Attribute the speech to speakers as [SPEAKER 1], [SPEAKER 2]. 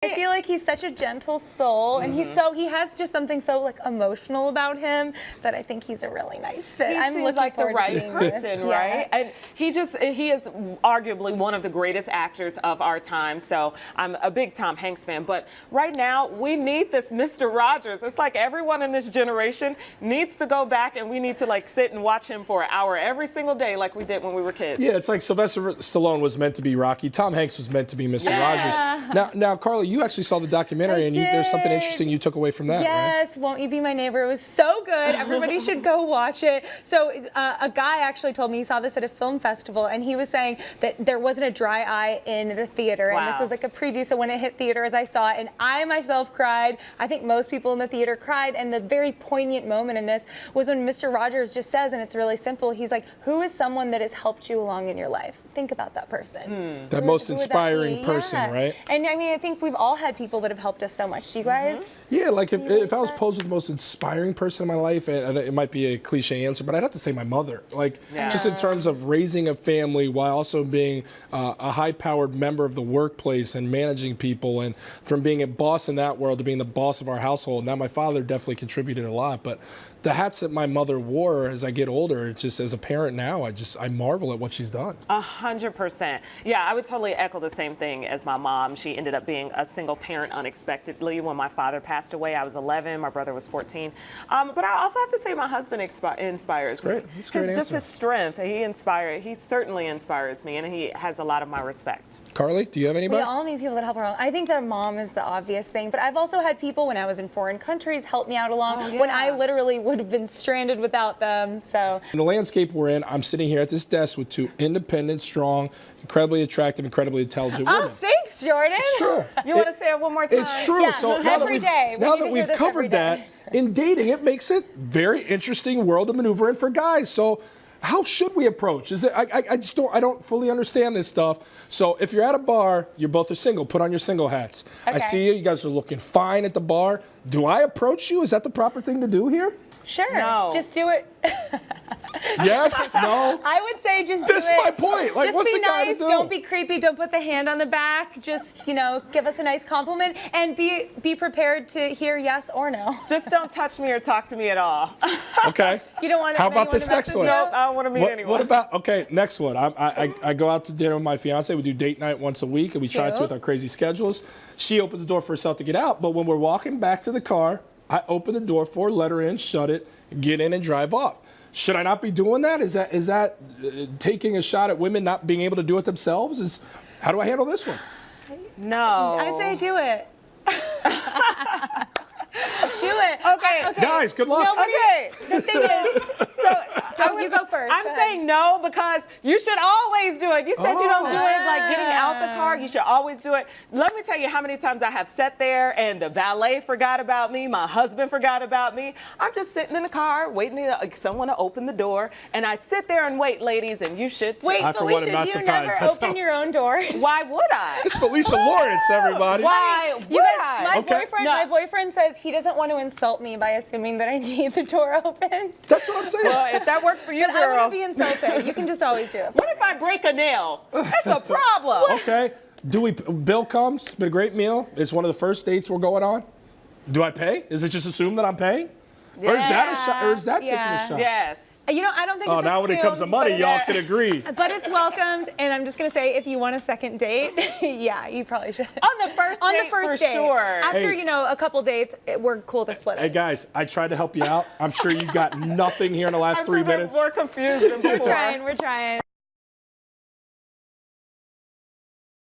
[SPEAKER 1] I feel like he's such a gentle soul, and he has just something so like emotional about him that I think he's a really nice fit.
[SPEAKER 2] I'm
[SPEAKER 1] looking
[SPEAKER 2] like the
[SPEAKER 1] forward
[SPEAKER 2] right
[SPEAKER 1] to
[SPEAKER 2] person, right? And he is arguably one of the greatest actors of our time. So I'm a big Tom Hanks fan. But right now, we need this Mr. Rodgers. It's like everyone in this generation needs to go back, and we need to like sit and watch him for an hour every single day, like we did when we were kids.
[SPEAKER 3] Yeah, it's like Sylvester Stallone was meant to be Rocky. Tom Hanks was meant to be Mr. Rogers. Now, Carly, you actually saw the documentary, and there's something interesting you took away from that, right?
[SPEAKER 1] Yes, Won't You Be My Neighbor? It was so good. Everybody should go watch it. So a guy actually told me he saw this at a film festival, and he was saying that there wasn't a dry eye in the theater. And this was like a preview, so when it hit theaters, I saw it, and I myself cried. I think most people in the theater cried, and the very poignant moment in this was when Mr. Rogers just says, and it's really simple, he's like, who is someone that has helped you along in your life? Think about that person.
[SPEAKER 3] That most inspiring person, right?
[SPEAKER 1] And I mean, I think we've all had people that have helped us so much. Do you guys?
[SPEAKER 3] Yeah, like if I was posed with the most inspiring person in my life, and it might be a cliche answer, but I'd have to say my mother. Like, just in terms of raising a family while also being a high-powered member of the workplace and managing people, and from being a boss in that world to being the boss of our household. Now, my father definitely contributed a lot, but the hats that my mother wore as I get older, just as a parent now, I marvel at what she's done.
[SPEAKER 2] 100%. Yeah, I would totally echo the same thing as my mom. She ended up being a single parent unexpectedly when my father passed away. I was 11, my brother was 14. But I also have to say my husband inspires me.
[SPEAKER 3] That's a great answer.
[SPEAKER 2] Just his strength. He certainly inspires me, and he has a lot of my respect.
[SPEAKER 3] Carly, do you have anybody?
[SPEAKER 1] We all need people that help around. I think that mom is the obvious thing, but I've also had people when I was in foreign countries help me out along when I literally would have been stranded without them. So
[SPEAKER 3] in the landscape we're in, I'm sitting here at this desk with two independent, strong, incredibly attractive, incredibly intelligent women.
[SPEAKER 1] Oh, thanks, Jordan.
[SPEAKER 3] It's true.
[SPEAKER 2] You want to say it one more time?
[SPEAKER 3] It's true.
[SPEAKER 1] Yeah,
[SPEAKER 3] so
[SPEAKER 1] now
[SPEAKER 3] that we've covered that, in dating, it makes it very interesting world to maneuver in for guys. So how should we approach? Is it? I just don't. I don't fully understand this stuff. So if you're at a bar, you both are single. Put on your single hats.
[SPEAKER 1] Okay.
[SPEAKER 3] I see you. You guys are looking fine at the bar. Do I approach you? Is that the proper thing to do here?
[SPEAKER 1] Sure.
[SPEAKER 2] No.
[SPEAKER 1] Just do it.
[SPEAKER 3] Yes? No?
[SPEAKER 1] I would say just do it.
[SPEAKER 3] This is my point. Like,
[SPEAKER 1] just
[SPEAKER 3] what's
[SPEAKER 1] be
[SPEAKER 3] the guy
[SPEAKER 1] nice.
[SPEAKER 3] to do?
[SPEAKER 1] Don't be creepy. Don't put the hand on the back. Just, give us a nice compliment and be prepared to hear yes or no.
[SPEAKER 2] Just don't touch me or talk to me at all.
[SPEAKER 3] Okay.
[SPEAKER 1] You don't want to.
[SPEAKER 3] How about this next one?
[SPEAKER 2] Nope, I don't want to meet anyone.
[SPEAKER 3] What about, okay, next one. I go out to dinner with my fiance. We do date night once a week, and we try to with our crazy schedules. She opens the door for herself to get out, but when we're walking back to the car, I open the door for her, let her in, shut it, get in, and drive off. Should I not be doing that? Is that taking a shot at women not being able to do it themselves? How do I handle this one?
[SPEAKER 2] No.
[SPEAKER 1] I'd say do it. Do it.
[SPEAKER 2] Okay.
[SPEAKER 3] Guys, good luck.
[SPEAKER 2] Okay.
[SPEAKER 1] The thing is, you go first.
[SPEAKER 2] I'm saying no because you should always do it. You said you don't do it like getting out the car. You should always do it. Let me tell you how many times I have sat there and the valet forgot about me. My husband forgot about me. I'm just sitting in the car waiting for someone to open the door. And I sit there and wait, ladies, and you should too.
[SPEAKER 1] Wait,
[SPEAKER 3] I, for one, am
[SPEAKER 1] Felicia,
[SPEAKER 3] not
[SPEAKER 1] do you
[SPEAKER 3] surprised.
[SPEAKER 1] never open your own doors?
[SPEAKER 2] Why would I?
[SPEAKER 3] It's Felicia Lawrence, everybody.
[SPEAKER 2] Why would I?
[SPEAKER 1] My boyfriend says he doesn't want to insult me by assuming that I need the door open.
[SPEAKER 3] That's what I'm saying.
[SPEAKER 2] Well, if that works for you,
[SPEAKER 1] But
[SPEAKER 2] girl.
[SPEAKER 1] I wouldn't be insulted. You can just always do it.
[SPEAKER 2] What if I break a nail? That's a problem.
[SPEAKER 3] Okay. Bill comes. It's been a great meal. It's one of the first dates we're going on. Do I pay? Is it just assumed that I'm paying? Or is that a shot? Or is that taking a shot?
[SPEAKER 2] Yes.
[SPEAKER 1] I don't think it's
[SPEAKER 3] now when it comes to
[SPEAKER 1] assumed,
[SPEAKER 3] money,
[SPEAKER 1] but
[SPEAKER 3] y'all can agree.
[SPEAKER 1] But it's welcomed, and I'm just going to say, if you want a second date, yeah, you probably should.
[SPEAKER 2] On the first date, for sure.
[SPEAKER 1] After, a couple dates, we're cool to split it.
[SPEAKER 3] Hey, guys, I tried to help you out. I'm sure you got nothing here in the last 3 minutes.
[SPEAKER 2] We're more confused than before.
[SPEAKER 1] We're trying.